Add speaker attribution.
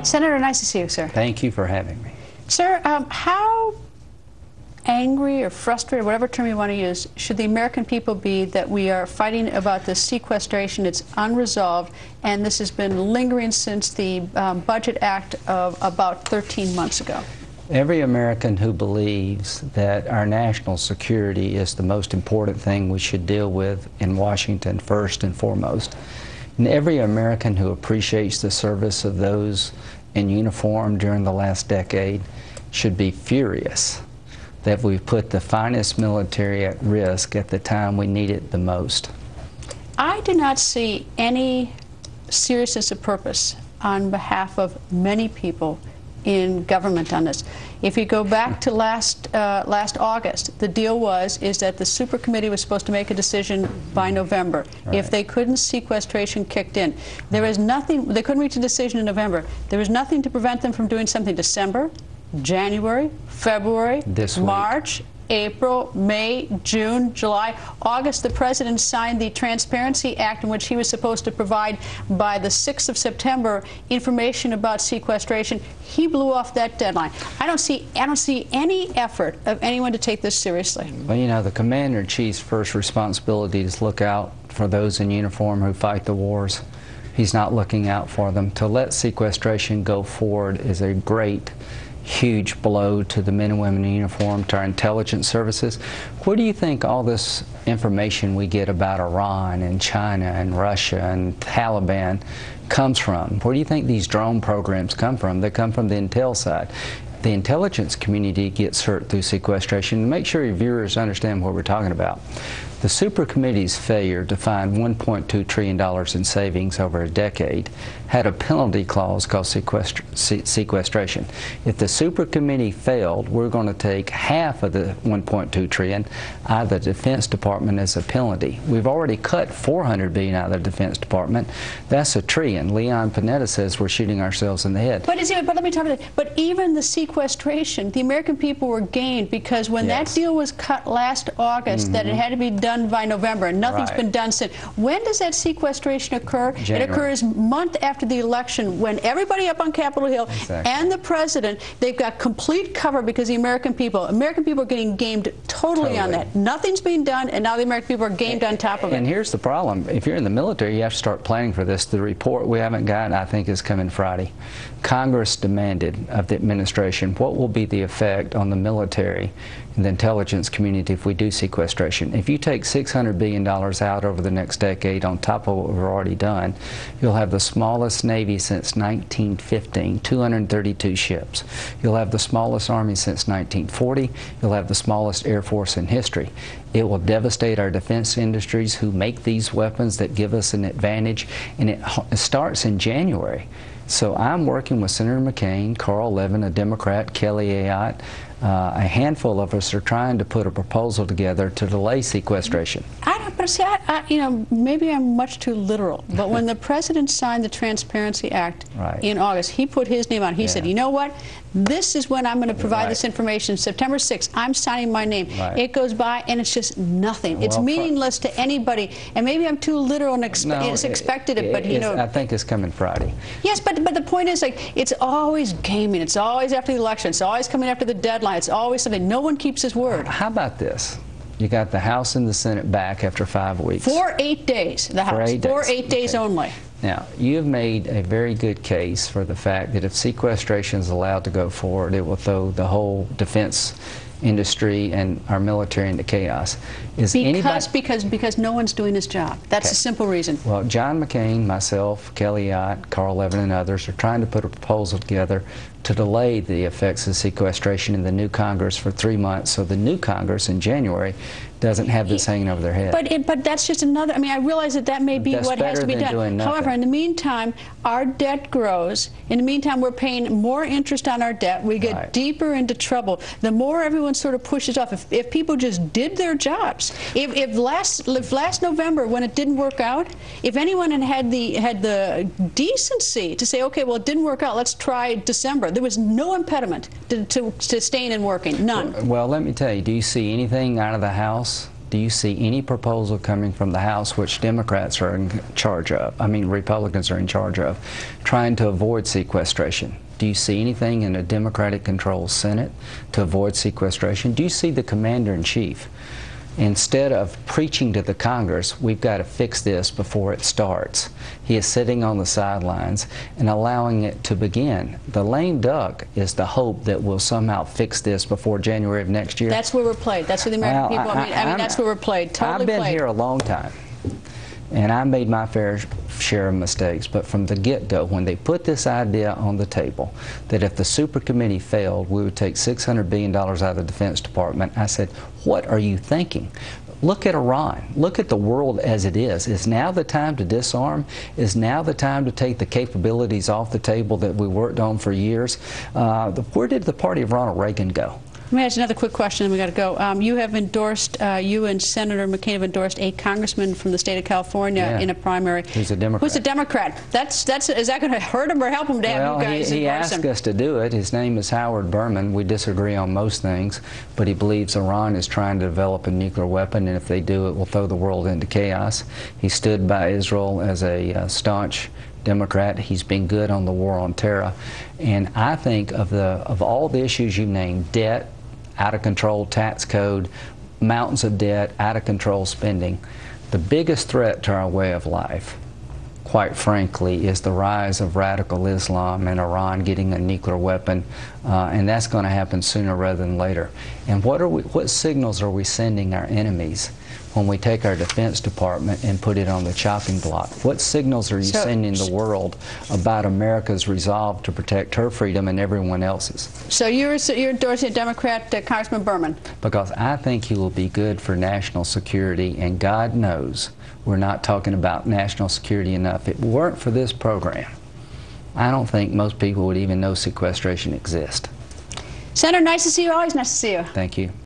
Speaker 1: Senator, nice to see you, sir.
Speaker 2: Thank you for having me.
Speaker 1: Sir, how angry or frustrated, whatever term you want to use, should the American people be that we are fighting about this sequestration? It's unresolved, and this has been lingering since the Budget Act of about 13 months ago.
Speaker 2: Every American who believes that our national security is the most important thing we should deal with in Washington first and foremost, and every American who appreciates the service of those in uniform during the last decade should be furious that we've put the finest military at risk at the time we need it the most.
Speaker 1: I do not see any seriousness of purpose on behalf of many people in government on this. If you go back to last August, the deal is that the super committee was supposed to make a decision by November.
Speaker 2: Right.
Speaker 1: If they couldn't, sequestration kicked in. There is nothing, they couldn't reach a decision in November. There was nothing to prevent them from doing something December, January, February, March, April, May, June, July, August. The President signed the Transparency Act, in which he was supposed to provide by the 6th of September information about sequestration. He blew off that deadline. I don't see any effort of anyone to take this seriously.
Speaker 2: Well, you know, the Commander-in-Chief's first responsibility is to look out for those in uniform who fight the wars. He's not looking out for them. To let sequestration go forward is a great, huge blow to the men and women in uniform, to our intelligence services. Where do you think all this information we get about Iran and China and Russia and Taliban comes from? Where do you think these drone programs come from? They come from the intel side. The intelligence community gets hurt through sequestration. Make sure your viewers understand what we're talking about. The Super Committee's failure to find $1.2 trillion in savings over a decade had a penalty clause called sequestration. If the Super Committee failed, we're going to take half of the $1.2 trillion out of the Defense Department as a penalty. We've already cut $400 billion out of the Defense Department. That's $1 trillion. Leon Panetta says we're shooting ourselves in the head.
Speaker 1: But let me talk about that. But even the sequestration, the American people were gained, because when that deal was cut last August, that it had to be done by November, and nothing's been done since. When does that sequestration occur?
Speaker 2: January.
Speaker 1: It occurs a month after the election, when everybody up on Capitol Hill and the President, they've got complete cover, because the American people are getting gamed totally on that. Nothing's being done, and now the American people are gamed on top of it.
Speaker 2: And here's the problem. If you're in the military, you have to start planning for this. The report we haven't gotten, I think, is coming Friday. Congress demanded of the administration what will be the effect on the military and the intelligence community if we do sequestration. If you take $600 billion out over the next decade on top of what we've already done, you'll have the smallest Navy since 1915, 232 ships. You'll have the smallest Army since 1940. You'll have the smallest Air Force in history. It will devastate our defense industries who make these weapons that give us an advantage, and it starts in January. So I'm working with Senator McCain, Carl Levin, a Democrat, Kelly Ayotte. A handful of us are trying to put a proposal together to delay sequestration.
Speaker 1: But see, you know, maybe I'm much too literal, but when the President signed the Transparency Act in August, he put his name on it. He said, you know what? This is when I'm going to provide this information. September 6th, I'm signing my name. It goes by, and it's just nothing. It's meaningless to anybody. And maybe I'm too literal and expected it, but you know.
Speaker 2: I think it's coming Friday.
Speaker 1: Yes, but the point is, like, it's always gaming. It's always after the election. It's always coming after the deadline. It's always something. No one keeps his word.
Speaker 2: How about this? You got the House and the Senate back after 5 weeks.
Speaker 1: For 8 days, the House. For 8 days only.
Speaker 2: Now, you have made a very good case for the fact that if sequestration is allowed to go forward, it will throw the whole defense industry and our military into chaos. Because no one's doing his job. That's the simple reason. Well, John McCain, myself, Kelly Ayotte, Carl Levin, and others are trying to put a proposal together to delay the effects of sequestration in the new Congress for 3 months, so the new Congress in January doesn't have this hanging over their head.
Speaker 1: But that's just another. I mean, I realize that may be what has to be done. However, in the meantime, our debt grows. In the meantime, we're paying more interest on our debt. We get deeper into trouble. The more everyone sort of pushes off. If people just did their jobs, if last November, when it didn't work out, if anyone had the decency to say, okay, well, it didn't work out, let's try December, there was no impediment to staying and working. None.
Speaker 2: Well, let me tell you, do you see anything out of the House Do you see any proposal coming from the House, which Democrats are in charge of, Republicans are in charge of, trying to avoid sequestration? Do you see anything in a Democratic-controlled Senate to avoid sequestration? Do you see the Commander-in-Chief? Instead of preaching to the Congress, we've got to fix this before it starts, he is sitting on the sidelines and allowing it to begin. The lame duck is the hope that we'll somehow fix this before January of next year.
Speaker 1: That's where we're played. That's where the American people, that's where we're played. Totally
Speaker 2: I've been here a long time, and I made my fair share of mistakes, but from the get-go, when they put this idea on the table that if the super committee failed, we would take $600 billion out of the Defense Department, I said, what are you thinking? Look at Iran. Look at the world as it is. Is now the time to disarm? Is now the time to take the capabilities off the table that we worked on for years? Where did the party of Ronald Reagan go?
Speaker 1: Let me ask another quick question, and we got to go. You have endorsed, you and Senator McCain have endorsed a congressman from the state of California in a primary.
Speaker 2: Who's a Democrat.
Speaker 1: Who's a Democrat. Is that going to hurt him or help him to have you guys endorse him?
Speaker 2: He asked us to do it. His name is Howard Berman. We disagree on most things, but he believes Iran is trying to develop a nuclear weapon, and if they do, it will throw the world into chaos. He stood by Israel as a staunch Democrat. He's been good on the war on terror, and I think of all the issues you named, debt, out of control tax code, mountains of debt, out of control spending, the biggest threat to our way of life, quite frankly, is the rise of radical Islam and Iran getting a nuclear weapon, and that's going to happen sooner rather than later. And what signals are we sending our enemies when we take our Defense Department and put it on the chopping block? What signals are you sending the world about America's resolve to protect her freedom and everyone else's? So
Speaker 1: you're endorsing Democrat Congressman Berman?
Speaker 2: Because I think he will be good for national security, and God knows we're not talking about national security enough. If it weren't for this program, I don't think most people would even know sequestration exists.
Speaker 1: Senator, nice to see you. Always nice to see you.
Speaker 2: Thank you.